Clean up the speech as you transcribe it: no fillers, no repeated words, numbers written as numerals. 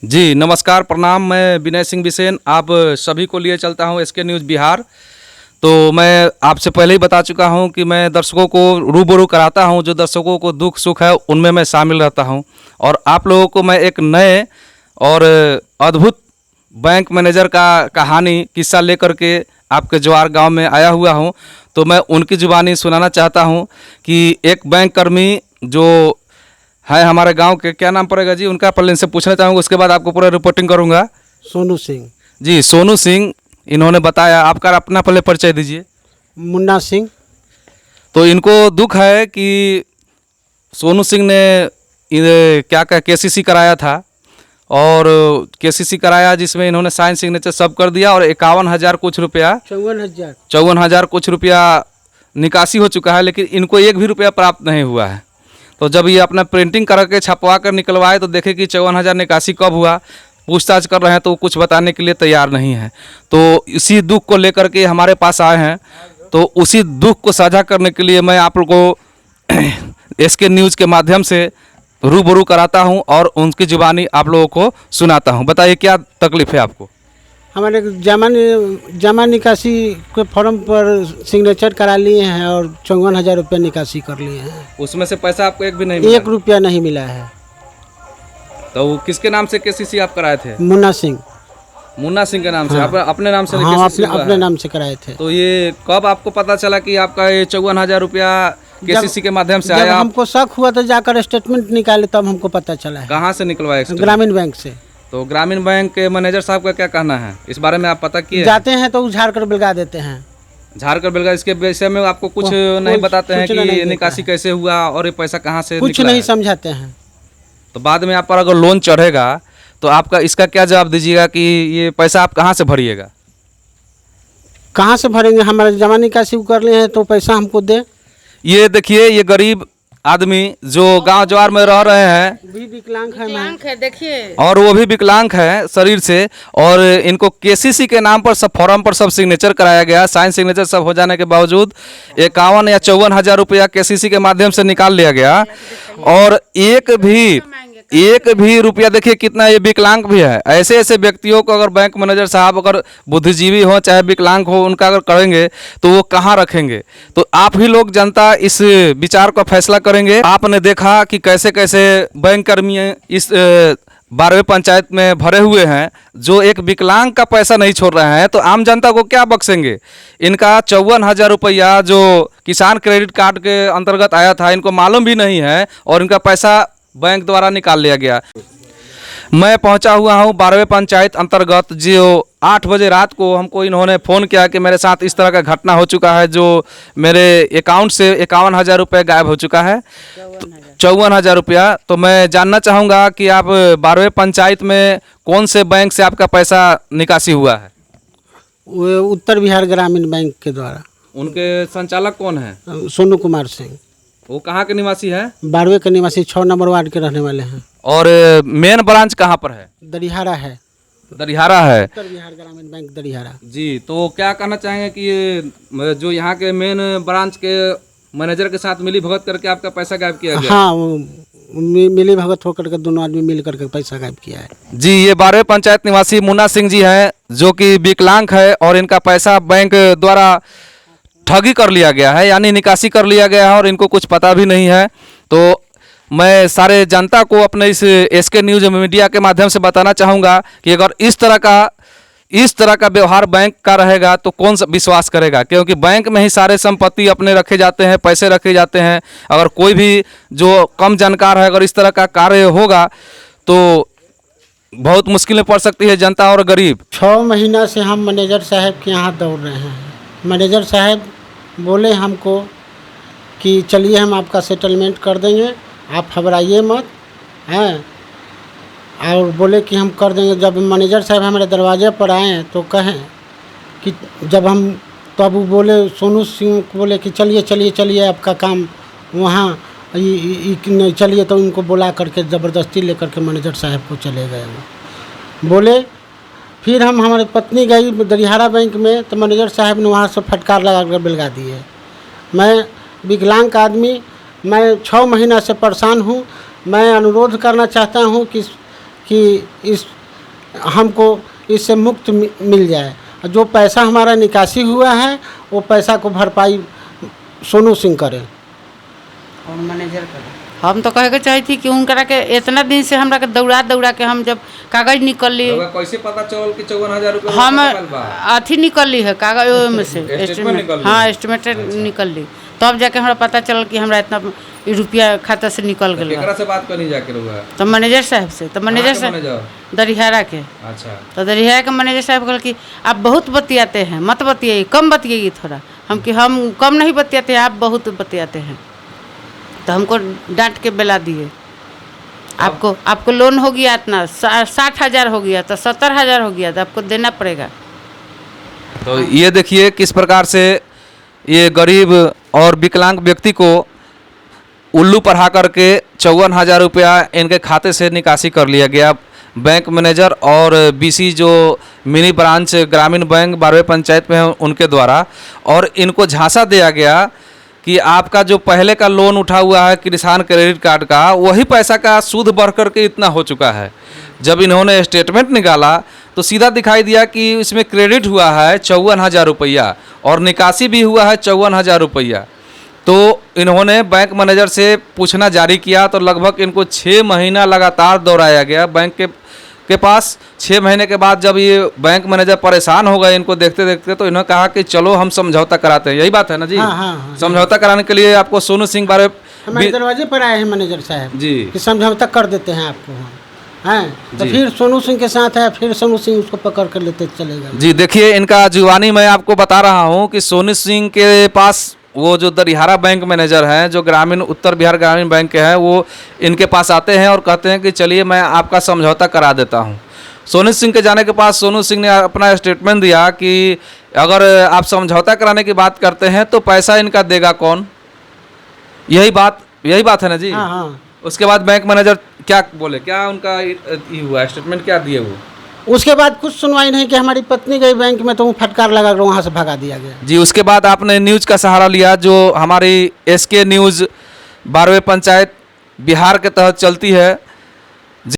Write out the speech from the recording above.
जी नमस्कार, प्रणाम। मैं विनय सिंह बिसेन आप सभी को लिए चलता हूं एसके न्यूज़ बिहार। तो मैं आपसे पहले ही बता चुका हूं कि मैं दर्शकों को रूबरू कराता हूं, जो दर्शकों को दुख सुख है उनमें मैं शामिल रहता हूं। और आप लोगों को मैं एक नए और अद्भुत बैंक मैनेजर का कहानी किस्सा लेकर के आपके जवार गांव में आया हुआ हूं। तो मैं उनकी जुबानी सुनाना चाहता हूं कि एक बैंक कर्मी जो है हमारे गांव के, क्या नाम पड़ेगा जी उनका, पहले इनसे पूछना चाहूँगा, उसके बाद आपको पूरा रिपोर्टिंग करूँगा। सोनू सिंह। जी सोनू सिंह इन्होंने बताया। आपका अपना पहले परिचय दीजिए। मुन्ना सिंह। तो इनको दुख है कि सोनू सिंह ने क्या केसीसी कराया था, और केसीसी कराया जिसमें इन्होंने साइन सिग्नेचर सब कर दिया, और 51,000 कुछ रुपया 54,000 कुछ रुपया निकासी हो चुका है, लेकिन इनको एक भी रुपया प्राप्त नहीं हुआ है। तो जब ये अपना प्रिंटिंग करके छपवा कर निकलवाए तो देखे कि 54,000 निकासी कब हुआ। पूछताछ कर रहे हैं तो वो कुछ बताने के लिए तैयार नहीं है। तो इसी दुख को लेकर के हमारे पास आए हैं। तो उसी दुख को साझा करने के लिए मैं आप लोगों को एसके न्यूज़ के माध्यम से रूबरू कराता हूं और उनकी जुबानी आप लोगों को सुनाता हूं। बताइए क्या तकलीफ है आपको? हमारे जमा निकासी के फॉर्म पर सिग्नेचर करा लिए हैं और 54,000 रुपये निकासी कर लिए हैं। उसमें से पैसा आपको एक भी नहीं मिला? 1 रुपया नहीं मिला है। तो किसके नाम से केसीसी आप कराए थे? मुन्ना सिंह। मुन्ना सिंह के नाम से? हाँ। आप अपने नाम से? हाँ, अपने नाम से कराए थे। तो ये कब आपको पता चला कि आपका ये 54,000 रुपया केसीसी के माध्यम से जब आया? हमको शक हुआ तो जाकर स्टेटमेंट निकाले तब हमको पता चला है। कहाँ से निकलवाया? ग्रामीण बैंक से। तो ग्रामीण बैंक के मैनेजर साहब का क्या कहना है इस बारे में, आप पता किए? जाते हैं तो झाड़ कर बिलगा देते हैं। झाड़ कर बिलगा, इसके विषय में आपको कुछ नहीं बताते हैं कि निकासी कैसे हुआ और ये पैसा कहाँ से कुछ निकला नहीं है? समझाते हैं। तो बाद में आप पर अगर लोन चढ़ेगा तो आपका इसका क्या जवाब दीजिएगा कि ये पैसा आप कहाँ से भरिएगा? कहाँ से भरेंगे? हमारे जमा निकासी कर लिए हैं तो पैसा हमको दे। ये देखिए, ये गरीब आदमी जो गांव जवार में रह रहे हैं, भी विकलांग है देखिए, और वो भी विकलांग है शरीर से, और इनको केसीसी के नाम पर सब फॉर्म पर सब सिग्नेचर कराया गया। साइन सिग्नेचर सब हो जाने के बावजूद 51 या 54,000 रुपया केसीसी के माध्यम से निकाल लिया गया, और एक भी रुपया, देखिए कितना ये विकलांग भी है। ऐसे ऐसे व्यक्तियों को अगर बैंक मैनेजर साहब अगर बुद्धिजीवी हो चाहे विकलांग हो, उनका अगर करेंगे तो वो कहाँ रखेंगे? तो आप ही लोग जनता इस विचार का फैसला करेंगे। आपने देखा कि कैसे कैसे बैंक कर्मी इस 12वें पंचायत में भरे हुए हैं जो एक विकलांग का पैसा नहीं छोड़ रहे हैं, तो आम जनता को क्या बख्शेंगे? इनका 54,000 रुपया जो किसान क्रेडिट कार्ड के अंतर्गत आया था, इनको मालूम भी नहीं है, और इनका पैसा बैंक द्वारा निकाल लिया गया। मैं पहुंचा हुआ हूं 12वें पंचायत अंतर्गत, जो 8 बजे रात को हमको इन्होंने फ़ोन किया कि मेरे साथ इस तरह का घटना हो चुका है, जो मेरे अकाउंट से 51,000 रुपये गायब हो चुका है, 54,000 रुपया। तो मैं जानना चाहूँगा कि आप 12वें पंचायत में कौन से बैंक से आपका पैसा निकासी हुआ है? वो उत्तर बिहार ग्रामीण बैंक के द्वारा। उनके संचालक कौन है? सोनू कुमार सिंह। वो कहाँ के निवासी है? 12वें के निवासी, 6 नंबर वार्ड के रहने वाले हैं। और मेन ब्रांच कहाँ पर है? दरिहारा है। दरिहारा है। उत्तर बिहार ग्रामीण बैंक दरिहारा। जी, तो क्या कहना चाहेंगे कि ये जो यहाँ के मेन ब्रांच के मैनेजर के साथ मिली भगत करके आपका पैसा गायब किया गया? हाँ, मिली भगत होकर के दोनों आदमी मिल करके पैसा गायब किया है। जी, ये 12वें पंचायत निवासी मुन्ना सिंह जी हैं, जो कि विकलांग है, और इनका पैसा बैंक द्वारा ठगी कर लिया गया है, यानी निकासी कर लिया गया है, और इनको कुछ पता भी नहीं है। तो मैं सारे जनता को अपने इस एसके न्यूज़ मीडिया के माध्यम से बताना चाहूँगा कि अगर इस तरह का व्यवहार बैंक का रहेगा तो कौन सा विश्वास करेगा? क्योंकि बैंक में ही सारे संपत्ति अपने रखे जाते हैं, पैसे रखे जाते हैं। अगर कोई भी जो कम जानकार है, अगर इस तरह का कार्य होगा तो बहुत मुश्किलें पड़ सकती है जनता और गरीब। 6 महीना से हम मैनेजर साहब के यहाँ दौड़ रहे हैं। मैनेजर साहब बोले हमको कि चलिए हम आपका सेटलमेंट कर देंगे, आप घबराइए मत हैं, और बोले कि हम कर देंगे। जब मैनेजर साहब हमारे दरवाजे पर आए तो कहें कि जब हम, तब वो बोले, सोनू सिंह को बोले कि चलिए चलिए चलिए आपका काम वहाँ नहीं, चलिए। तो उनको बुला करके ज़बरदस्ती लेकर के मैनेजर साहब को चले गए। वो बोले, फिर हमारी पत्नी गई दरिहारा बैंक में, तो मैनेजर साहब ने वहाँ से फटकार लगा कर बिलगा दिए। मैं विकलांग आदमी, मैं 6 महीना से परेशान हूँ। मैं अनुरोध करना चाहता हूँ कि इस हमको इससे मुक्त मिल जाए। जो पैसा हमारा निकासी हुआ है वो पैसा को भरपाई सोनू सिंह करे और मैनेजर करे। हम तो कहे के चाही थी कि उनकरा के इतना दिन से हमरा के दौड़ा दौड़ा के हम जब कागज निकल ली, कैसे पता चल कि 54,000 रुपया हम अथी निकल ली है कागज में से एस्टिमेट, हाँ एस्टिमेट निकल ली, तब जाके हमरा पता चल कि हमरा इतना रुपया खाता से निकल गया। केकरा से बात करनी जाके रहुआ? तो मैनेजर साहब से, तो मैनेजर साहब दरिहारा के। अच्छा। तो दरिहारा के मैनेजर साहब कहल कि आप बहुत बतियाते हैं, मत बतियाइए, कम बतियाइए थोड़ा। हम कि हम कम नहीं बतियाते हैं, आप बहुत बतियाते हैं। तो हमको डांट के बेला दिए, आपको लोन हो गया इतना 60,000 हो गया, तो 70,000 हो गया, तो आपको देना पड़ेगा। तो ये देखिए किस प्रकार से ये गरीब और विकलांग व्यक्ति को उल्लू पढ़ा करके 54,000 रुपया इनके खाते से निकासी कर लिया गया। बैंक मैनेजर और बीसी जो मिनी ब्रांच ग्रामीण बैंक 12वें पंचायत में है उनके द्वारा, और इनको झांसा दिया गया कि आपका जो पहले का लोन उठा हुआ है किसान क्रेडिट कार्ड का, वही पैसा का सूद बढ़ करके इतना हो चुका है। जब इन्होंने स्टेटमेंट निकाला तो सीधा दिखाई दिया कि इसमें क्रेडिट हुआ है 54,000 रुपया और निकासी भी हुआ है 54,000 रुपया। तो इन्होंने बैंक मैनेजर से पूछना जारी किया, तो लगभग इनको 6 महीना लगातार दौड़ाया गया बैंक के पास। 6 महीने के बाद जब ये बैंक मैनेजर परेशान हो गए इनको देखते देखते, तो इन्होंने कहा कि चलो हम समझौता कराते हैं। यही बात है ना जी? हाँ। समझौता कराने के लिए आपको सोनू सिंह बारे हमारे दरवाजे पर आए हैं मैनेजर साहब जी कि समझौता कर देते हैं आपको हम, हैं। तो फिर सोनू सिंह के साथ है, फिर सोनू सिंह उसको पकड़ कर लेते चलेगा जी। देखिए इनका जुबानी मैं आपको बता रहा हूँ कि सोनू सिंह के पास वो जो दरिहारा बैंक मैनेजर हैं, जो ग्रामीण उत्तर बिहार ग्रामीण बैंक के हैं, वो इनके पास आते हैं और कहते हैं कि चलिए मैं आपका समझौता करा देता हूँ। सोनू सिंह के जाने के पास सोनू सिंह ने अपना स्टेटमेंट दिया कि अगर आप समझौता कराने की बात करते हैं तो पैसा इनका देगा कौन? यही बात है ना जी? हाँ। उसके बाद बैंक मैनेजर क्या बोले, क्या उनका हुआ स्टेटमेंट क्या दिए वो? उसके बाद कुछ सुनवाई नहीं कि हमारी पत्नी गई बैंक में, तो वो फटकार लगा कर वहाँ से भगा दिया गया जी। उसके बाद आपने न्यूज़ का सहारा लिया, जो हमारी SK न्यूज़ 12वें पंचायत बिहार के तहत चलती है,